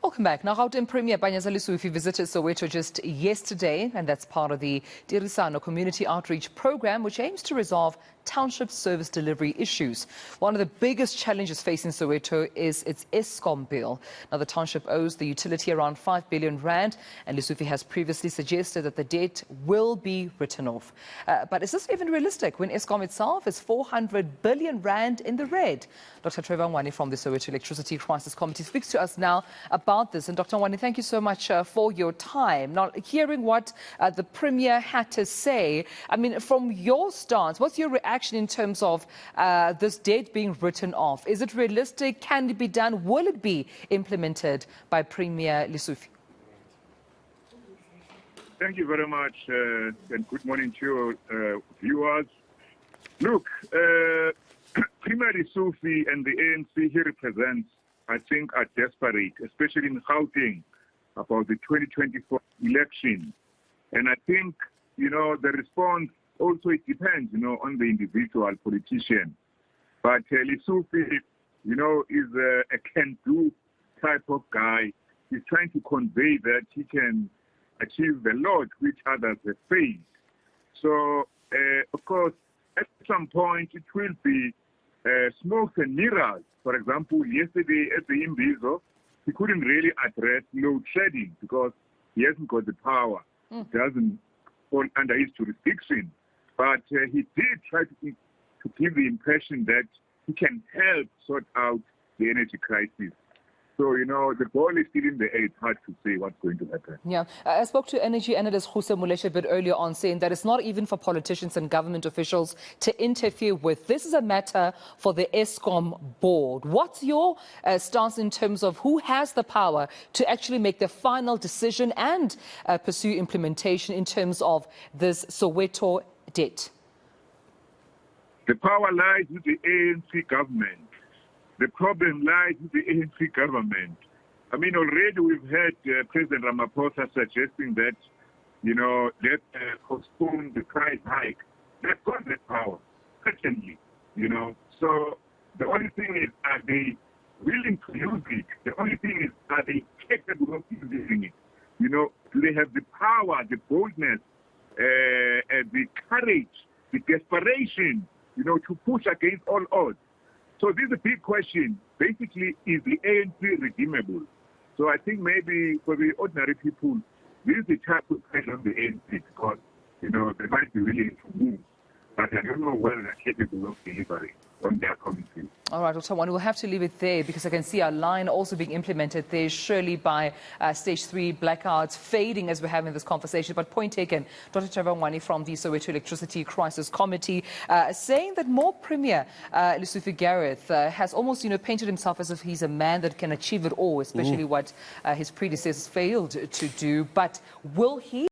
Welcome back. Now, Gauteng Premier Panyaza Lesufi visited Soweto just yesterday, and that's part of the Tirisano Community Outreach Program, which aims to resolve township service delivery issues. One of the biggest challenges facing Soweto is its Eskom bill. Now, the township owes the utility around R5 billion, and Lesufi has previously suggested that the debt will be written off. But is this even realistic when Eskom itself is R400 billion in the red? Dr Trevor Ngwane from the Soweto Electricity Crisis Committee speaks to us now about this. And Dr. Ngwane, thank you so much for your time. Now, hearing what the Premier had to say, I mean, from your stance, what's your reaction in terms of this debt being written off? Is it realistic? Can it be done? Will it be implemented by Premier Lesufi? Thank you very much, and good morning to your viewers. Look, Premier Lesufi and the ANC he represents, I think, are desperate, especially in Gauteng, about the 2024 election. And I think, the response also, it depends, on the individual politician. But Lesufi, is a can-do type of guy. He's trying to convey that he can achieve a lot which others have failed. So, of course, at some point it will be smoke and mirrors. For example, yesterday at the Imbizo, he couldn't really address load shedding because he hasn't got the power. It doesn't fall under his jurisdiction. But he did try to give the impression that he can help sort out the energy crisis. So, the ball is still in the air. It's hard to say what's going to happen. Yeah. I spoke to energy analyst Huse Muleshe a bit earlier on, saying that it's not even for politicians and government officials to interfere with. This is a matter for the Eskom board. What's your stance in terms of who has the power to actually make the final decision and pursue implementation in terms of this Soweto debt? The power lies with the ANC government. The problem lies with the ANC government. I mean, already we've had President Ramaphosa suggesting that, let's postpone the price hike. They've got that power, certainly, So the only thing is, are they willing to use it? The only thing is, are they capable of using it? Do they have the power, the boldness, the courage, the desperation, to push against all odds? So this is a big question. Basically, is the ANC redeemable? So I think maybe for the ordinary people, this is the type of pressure on the ANC because, they might be willing to move. But I don't know whether they're capable of delivering on their committee. All right, Dr. Ngwane, we'll have to leave it there because I can see our line also being implemented there, surely by stage 3 blackouts fading as we're having this conversation. But point taken, Dr. Trevor Ngwane from the Soweto Electricity Crisis Committee saying that more Premier Lesufi Gareth has almost, painted himself as if he's a man that can achieve it all, especially what his predecessors failed to do. But will he